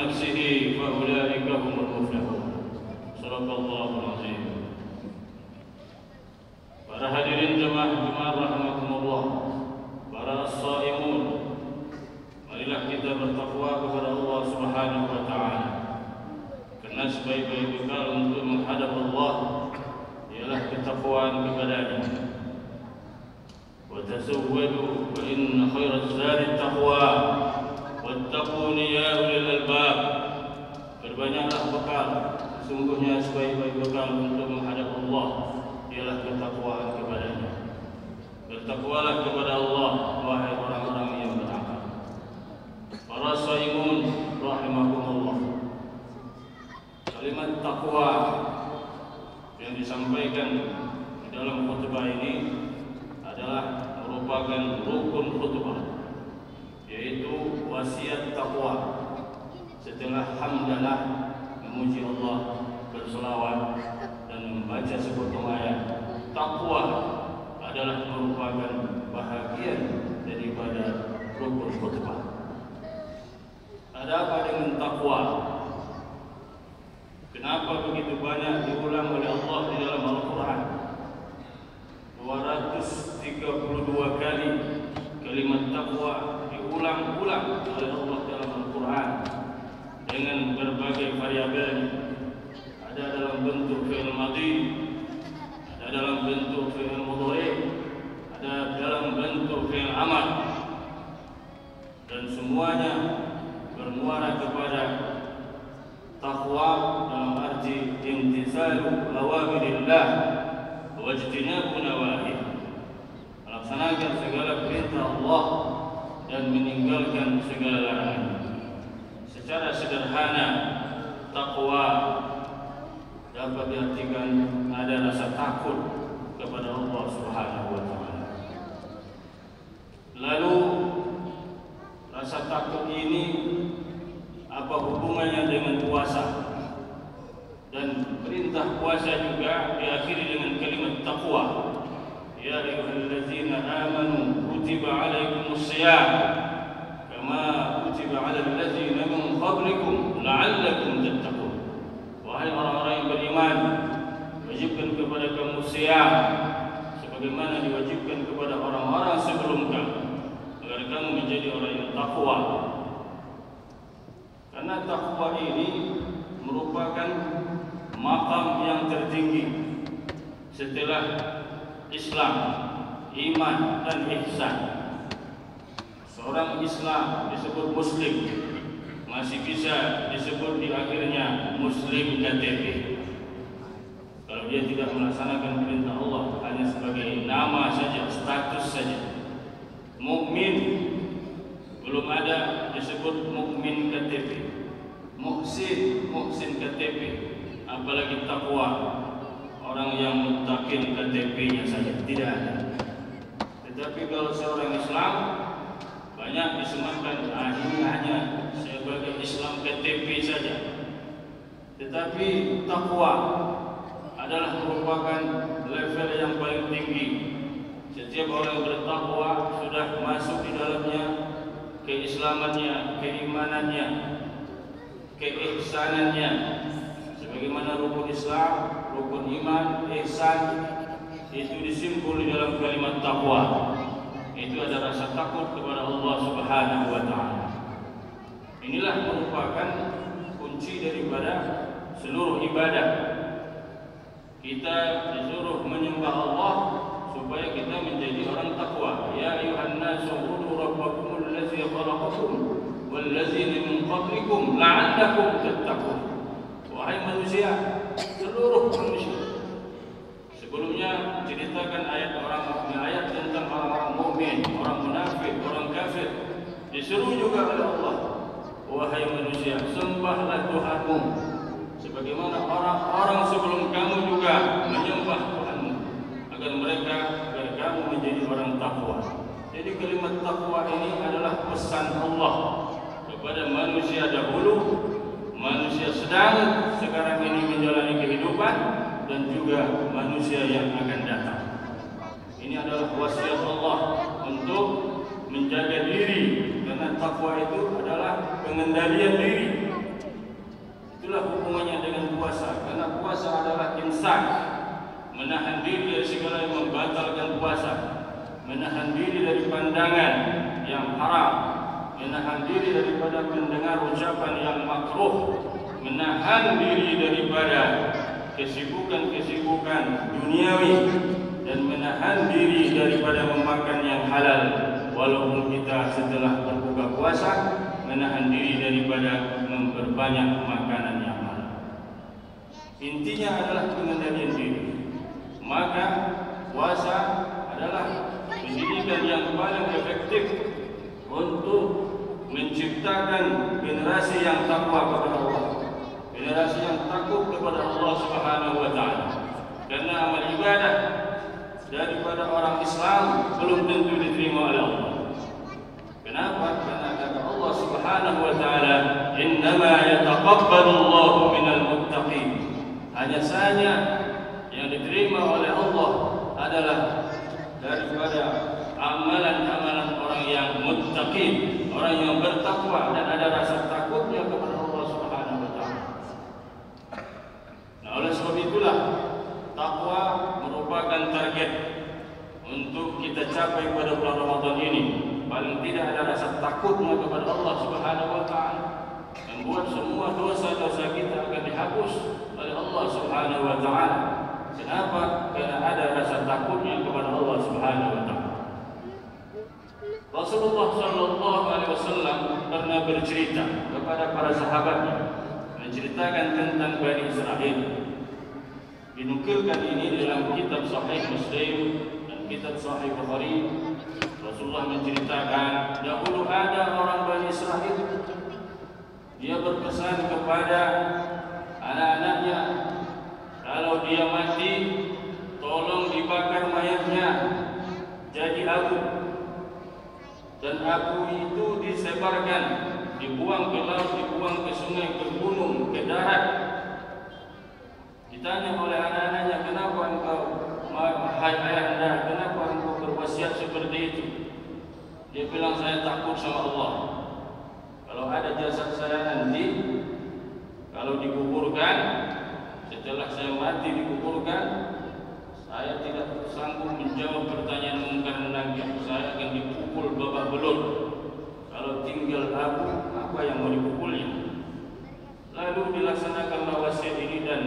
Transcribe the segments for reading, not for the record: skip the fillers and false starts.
نفسه فأولئك هم المفلحون. Sadaqallahul azim. Para hadirin jemaah rahimakumullah, para as-shaimun, marilah kita bertakwa kepada Allah Subhanahu wa taala. Karena sebaik-baik bekal untuk menghadap Allah ialah ketakwaan kepada-Nya. Wa tazawwadu fa inna khairaz zadi taqwa wattaquni ya ulil albab. Berbanyaklah bekal, sesungguhnya sebaik-baik bekal untuk menghadap Allah ialah ketakwaan kepada-Nya. Bertakwalah kepada Allah wahai orang-orang yang berakal. Para shaimun rahimakumullah, kalimat takwa yang disampaikan di dalam khutbah ini adalah merupakan rukun khutbah, yaitu wasiat takwa. Setelah hamdalah, memuji Allah, berselawat dan membaca sepotong ayat, takwa adalah merupakan bahagian daripada rukun khutbah. Ada apa dengan takwa? Kenapa begitu banyak diulang oleh Allah di dalam Al-Quran? 232 kali kalimat takwa diulang-ulang oleh Allah dalam Al-Quran dengan berbagai variabel. Ada dalam bentuk fi'il madhi, ada dalam bentuk fi'il mudhari', ada dalam bentuk fi'il amar, dan semuanya bermuara kepada takwa dalam arti imtithalu awamirillah wa ijtinabu nawahi, melaksanakan segala perintah Allah dan meninggalkan segala larangan. Secara sederhana, takwa dapat diartikan ada rasa takut kepada Allah Subhanahu wa taala. Lalu rasa takut ini apa hubungannya dengan puasa? Dan perintah puasa juga diakhiri dengan kalimat takwa. Ya ayyuhallazina amanu kutiba alaikumusiyam kama kutiba alal ladzina min qablikum la'allakum tattaqun. Wahai orang-orang yang beriman, wajibkan kepada kamu siyam sebagaimana diwajibkan kepada orang-orang sebelum kamu, agar kamu menjadi orang yang takwa. Karena takwa ini merupakan maqam yang tertinggi setelah Islam, iman dan ihsan. Seorang Islam disebut Muslim, masih bisa disebut di akhirnya Muslim KTP. Kalau dia tidak melaksanakan perintah Allah, hanya sebagai nama saja, status saja. Mukmin belum ada, disebut mukmin KTP. Muhsin KTP, apalagi takwa, orang yang muttaqin KTP-nya saja tidak ada. Tetapi kalau seorang Islam banyak disematkan ini hanya sebagai Islam KTP saja. Tetapi takwa adalah merupakan level yang paling tinggi. Setiap orang yang bertakwa sudah masuk di dalamnya keislamannya, keimanannya, keihsanannya. Sebagaimana rukun Islam, rukun iman, ihsan itu disimpul di dalam kalimat takwa. Itu ada rasa takut kepada Allah Subhanahu wa taala. Inilah merupakan kunci daripada seluruh ibadah. Kita disuruh menyembah Allah supaya kita menjadi orang takwa. Ya ayuhan nasu ubudu rabbakumul ladzi khalaqakum wal ladzina min qablikum la'allakum tattaqun. Wahai manusia, seluruh manusia. Sebelumnya ceritakan ayat tentang orang-orang mukmin, orang munafik, orang kafir. Disuruh juga oleh Allah, wahai manusia, sembahlah Tuhanmu sebagaimana orang-orang sebelum kamu juga menyembah Tuhanmu, agar kamu menjadi orang takwa. Jadi kalimat takwa ini adalah pesan Allah kepada manusia dahulu, manusia sedang sekarang ini menjalani kehidupan, dan juga manusia yang akan datang. Ini adalah wasiat Allah untuk menjaga diri, karena takwa itu adalah pengendalian diri. Itulah hubungannya dengan puasa. Karena puasa adalah imsak, menahan diri dari segala yang membatalkan puasa, menahan diri dari pandangan yang haram, menahan diri daripada mendengar ucapan yang makruh, menahan diri daripada kesibukan-kesibukan duniawi, dan menahan diri daripada memakan yang halal. Walaupun kita setelah berbuka puasa menahan diri daripada memperbanyak makanan yang halal. Intinya adalah pengendalian diri. Maka puasa adalah pendidikan yang paling efektif untuk menciptakan generasi yang takwa kepada Allah, generasi yang takut kepada Allah Subhanahu wa taala. Karena amal ibadah daripada orang Islam belum tentu diterima oleh Allah. Kenapa? Karena kata Allah Subhanahu wa taala, "Innama yataqabbalu Allahu minal muttaqin." Hanya saja yang diterima oleh Allah adalah daripada amalan-amalan orang yang muttaqin, orang yang bertakwa dan ada rasa takutnya kepada Allah Subhanahu wa taala. Nah, oleh sebab itulah takwa merupakan target untuk kita capai pada bulan Ramadan ini. Paling tidak ada rasa takutnya kepada Allah Subhanahu wa taala, membuat semua dosa-dosa kita akan dihapus oleh Allah Subhanahu wa taala. Kenapa? Karena ada rasa takutnya kepada Allah Subhanahu wa taala. Rasulullah sallallahu alaihi wasallam pernah bercerita kepada para sahabatnya, menceritakan tentang Bani Israel. Dinukilkan ini dalam kitab Sahih Muslim dan kitab Sahih Bukhari. Rasulullah menceritakan dahulu ada orang Bani Israel, dia berpesan kepada anak-anaknya, kalau dia mati tolong dibakar mayatnya jadi abu, dan abu itu disebarkan, dibuang ke laut, dibuang ke sungai, ke gunung, ke darat. Ditanya oleh anak-anaknya, kenapa engkau, hai ayahanda, kenapa engkau berwasiat seperti itu? Dia bilang, saya takut sama Allah. Kalau ada jasad saya nanti, kalau dikuburkan, setelah saya mati dikuburkan, saya tidak sanggup menjawab pertanyaan mungkar nakir. Saya akan dipukul babak belur. Kalau tinggal abu, apa yang mau dipukulnya? Lalu dilaksanakan wasiat ini, dan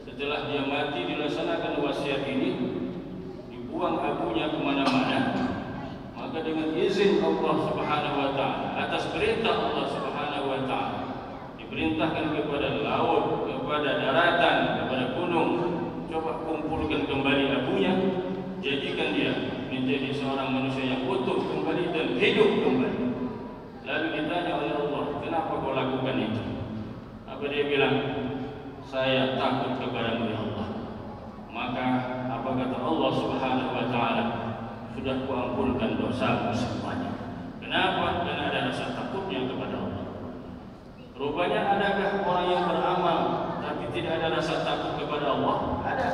setelah dia mati dilaksanakan wasiat ini, dibuang abunya kemana-mana. Maka dengan izin Allah Subhanahu wa taala, atas perintah Allah Subhanahu wa taala, diperintahkan kepada laut, kepada daratan, kepada gunung, coba kumpulkan kembali abunya, jadikan dia menjadi seorang manusia yang utuh kembali dan hidup kembali. Lalu ditanya oleh Allah, kenapa kau lakukan itu? Apa dia bilang? Saya takut kepadamu ya Allah. Maka apa kata Allah Subhanahu wa taala? Sudah kuampunkan dosamu semuanya. Kenapa? Karena ada rasa takutnya kepada Allah. Rupanya adakah orang yang beramal tapi tidak ada rasa takut kepada Allah? Ada.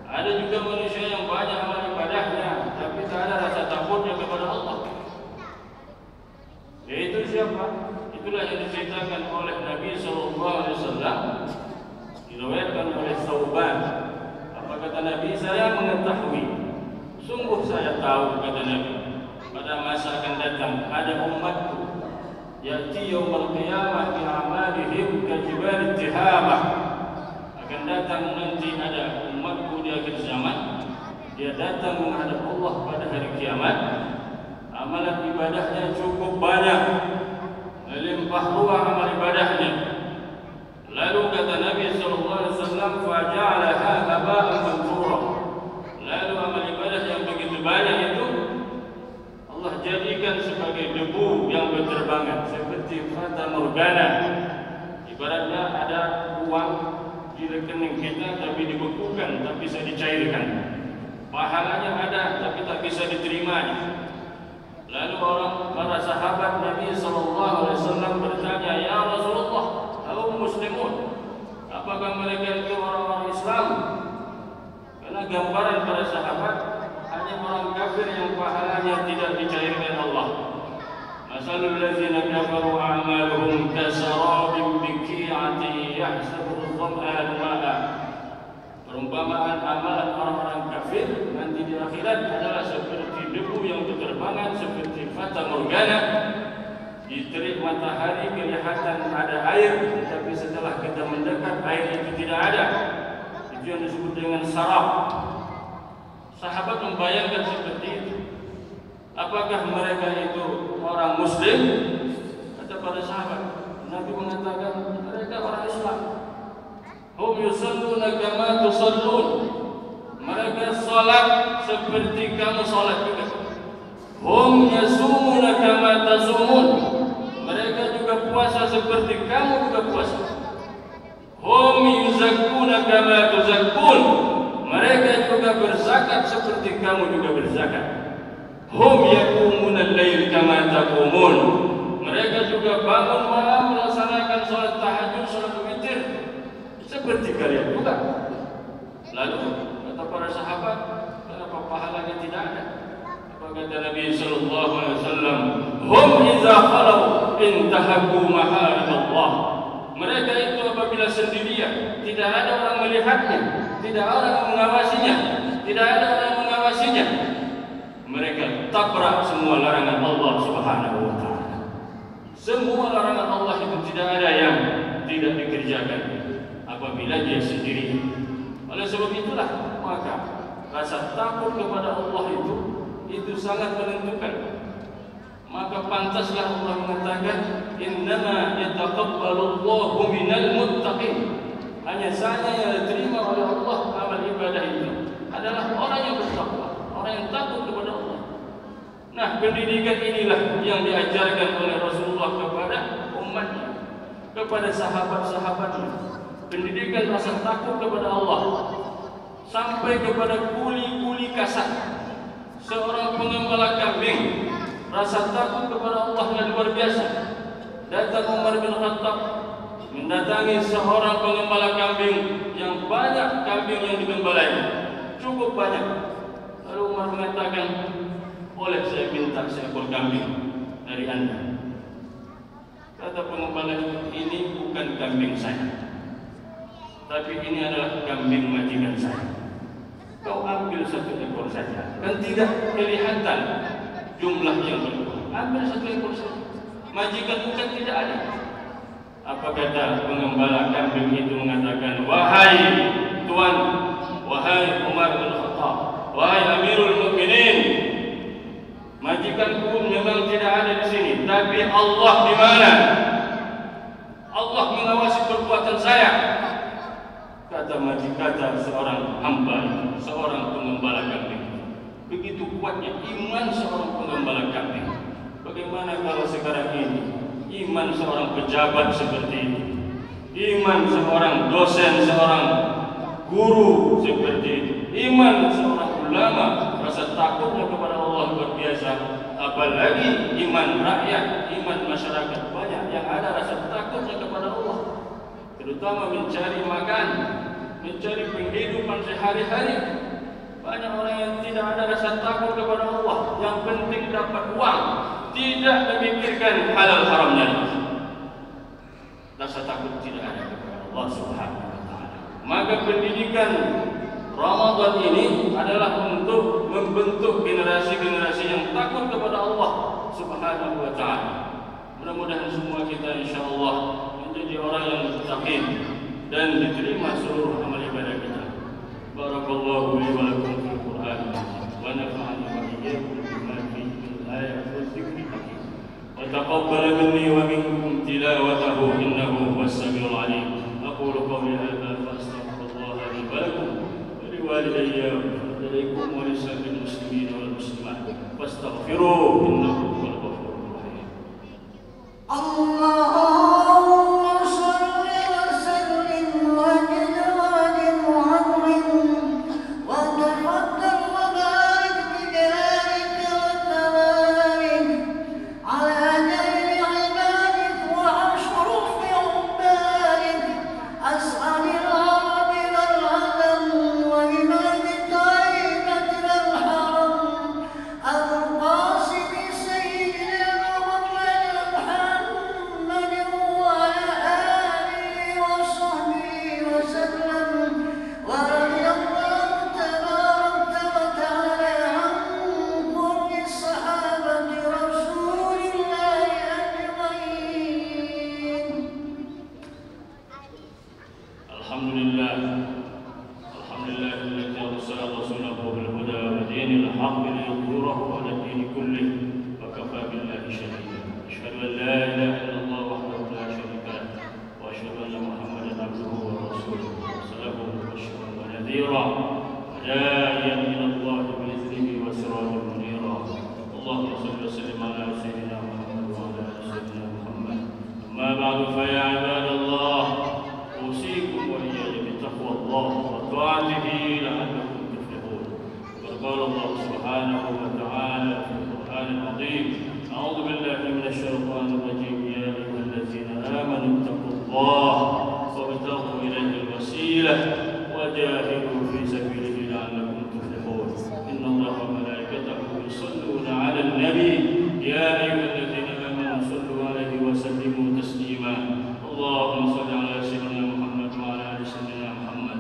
Ada juga manusia yang banyak amal ibadahnya tapi tak ada rasa takutnya kepada Allah. Yaitu siapa? Itulah yang diceritakan oleh Nabi sallallahu alaihi wasallam, diriwayatkan oleh Thauban. Apa kata Nabi? Saya mengetahui, sungguh saya tahu, kata Nabi, pada masa akan datang ada umatku ya'ti yaumul qiyamah bi a'malihim ka jibal tihamah. Akan datang nanti ada umatku di akhir zaman, dia datang menghadap Allah pada hari kiamat, amalan ibadahnya cukup banyak, melimpah ruah amal ibadahnya. Lalu kata Nabi sallallahu alaihi wasallam, faja'alaha haba'an manthura. Lalu amal ibadah yang begitu banyak itu Allah jadikan sebagai debu yang berterbangan, seperti fata morgana. Ibaratnya ada uang di rekening kita tapi dibekukan, tak bisa dicairkan. Pahalanya ada tapi tak bisa diterimanya. Lalu para sahabat Nabi sallallahu alaihi wasallam bertanya, ya Rasulullah, kaum muslimun, apakah mereka itu orang-orang Islam? Karena gambaran para sahabat hanya orang kafir yang pahalanya tidak dicairkan Allah. Masalul ladzina kafaru a'maluhum kasarabin biqi'atin fata morgana, di terik matahari kelihatan ada air, tapi setelah kita mendekat air itu tidak ada. Itu yang disebut dengan sarab. Sahabat membayangkan seperti itu. Apakah mereka itu orang Muslim? Kata para sahabat, Nabi mengatakan mereka orang Islam. Hum yusalluna kama tusallun. Mereka salat seperti kamu salat juga. Hum yasumuna kama tasumun. Mereka juga puasa seperti kamu juga puasa. Hum yuzakkuna kama tuzakkun. Mereka juga berzakat seperti kamu juga berzakat. Hum yaqumuna al-lail kama taqumun. Mereka juga bangun malam melaksanakan salat tahajud, salat witir seperti kalian juga. Lalu kata para sahabat, kenapa pahalanya tidak ada? Apa kata Nabi sallallahu alaihi wasallam? Hum idza khalu intahaku maharim Allah. Mereka itu apabila sendirian, tidak ada orang melihatnya, tidak ada orang mengawasinya, tidak ada orang mengawasinya, mereka tabrak semua larangan Allah Subhanahu wa taala. Semua larangan Allah itu tidak ada yang tidak dikerjakan apabila dia sendiri. Oleh sebab itulah maka rasa takut kepada Allah itu sangat menentukan. Maka pantaslah Allah mengatakan innama yataqabbalu Allahu minal muttaqin. Hanya saja yang diterima oleh Allah amal ibadah itu adalah orang yang bertakwa, orang yang takut kepada Allah. Nah, pendidikan inilah yang diajarkan oleh Rasulullah kepada umatnya, kepada sahabat-sahabatnya. Pendidikan rasa takut kepada Allah sampai kepada kuli-kuli kasar. Seorang pengembala kambing rasa takut kepada Allah yang luar biasa. Datang Umar bin Khattab mendatangi seorang pengembala kambing yang banyak kambing yang digembelainya, cukup banyak. Lalu Umar mengatakan, boleh saya minta seekor kambing dari anda? Kata pengembala, ini bukan kambing saya, tapi ini adalah kambing majikan saya. Kau ambil satu ekor saja, kan tidak kelihatan jumlah yang berkurang. Ambil satu ekor saja. Majikan bukan tidak ada. Apa kata pengembala kambing itu mengatakan, wahai Tuan, wahai Umar bin Khattab, wahai Amirul Mukminin, majikanku memang tidak ada di sini, tapi Allah di mana? Allah mengawasi perbuatan saya. Kata seorang hamba itu, seorang pengembala kambing. Begitu kuatnya iman seorang pengembala kambing. Bagaimana kalau sekarang ini iman seorang pejabat seperti itu, iman seorang dosen, seorang guru seperti itu, iman seorang ulama, rasa takutnya kepada Allah luar biasa. Apalagi iman rakyat, iman masyarakat, banyak yang ada rasa takutnya kepada Allah, terutama mencari makan, mencari penghidupan sehari-hari. Banyak orang yang tidak ada rasa takut kepada Allah, yang penting dapat uang, tidak memikirkan halal haramnya. Rasa takut tidak ada kepada Allah Subhanahu wa taala. Maka pendidikan Ramadan ini adalah untuk membentuk generasi-generasi yang takut kepada Allah Subhanahu wa taala. Mudah-mudahan semua kita insyaallah menjadi orang yang muttaqin dan diterima seluruh amal ibadah kita. Barakallahu li wa lakum fil Qur'an wa nafa'ani wa iyyakum bima fihi min ayati wa dzikri hakim. Wa taqabbal minni wa minkum tilawatahu innahu huwas samiul alim. Aqulu qawli hadha fa astaghfirullaha li wa lakum wa li walidayya wa ilaykum wa li sa'iril muslimin wal muslimat fastaghfiruhu innahu huwal ghafurur rahim. Allah القاسم سيد بعد فيا عباد الله أوصيكم وإياي بتقوى الله وطاعته لعلكم تفلحون. وقال الله سبحانه وتعالى في القرآن العظيم: أعوذ بالله من الشيطان الرجيم. يا أيها الذين آمنوا اتقوا الله وابتغوا إليه الوسيلة وجاهدوا في سبيله لعلكم تفلحون. إن الله وملائكته يصلون على النبي يا أيها الذين آمنوا صلوا عليه وسلموا تسليما. اللهم صل على سيدنا محمد وعلى آل سيدنا محمد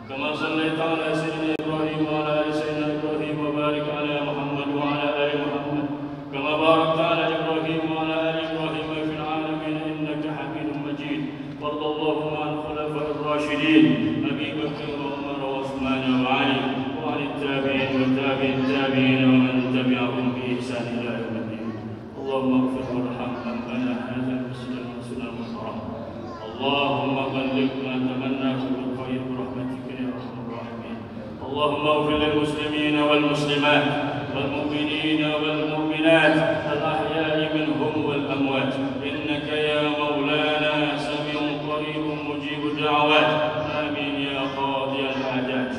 كما صليت على سيدنا إبراهيم وعلى آل سيدنا إبراهيم وبارك على محمد وعلى آل محمد كما باركت على إبراهيم وعلى آل إبراهيم في العالمين إنك حميد مجيد. وارض اللهم عن الخلفاء الراشدين أبي بكر وعمر وعثمان وعلي وعن التابعين وتابع التابعين ومن تبعهم بإحسان إلى يوم الدين. اللهم اغفر وارحم من بنى هذا المسجد المسجد المحترم. اللهم بلغ ما تمناه بالخير برحمتك يا أرحم الراحمين. اللهم اغفر للمسلمين والمسلمات والمؤمنين والمؤمنات الأحياء منهم والأموات إنك يا مولانا سميع قريب مجيب الدعوات. آمين يا قاضي الحاجات.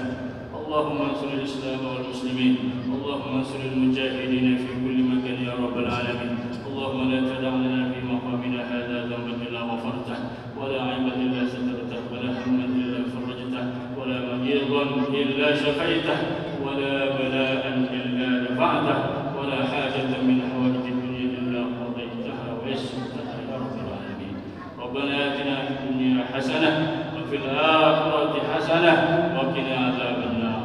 اللهم انصر الإسلام والمسلمين. اللهم انصر المجاهدين في كل مكان يا رب العالمين. اللهم لا تدع لنا في مقامنا هذا ذنبا إلا غفرته ولا عيبا إلا سترته ولا هما إلا فرجته ولا مريضا إلا شفيته ولا بلاء إلا دفعته ولا حاجة من حوائج الدنيا إلا قضيتها ويسرتها يا رب العالمين. ربنا آتنا في الدنيا حسنة وفي الآخرة حسنة وقنا عذاب النار.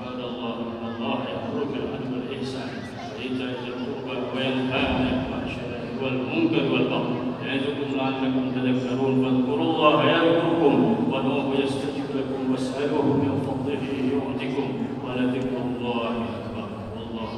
قال الله: إن الله يأمر بالعدل والإحسان وإيتاء ذي القربى وينهى عن الفحشاء والمنكر والبغي يعظكم لعلكم تذكرون. فاذكروا الله يذكركم وادعوه يستجب لكم واسألوه من فضله يؤتكم ولذكر الله أكبر والله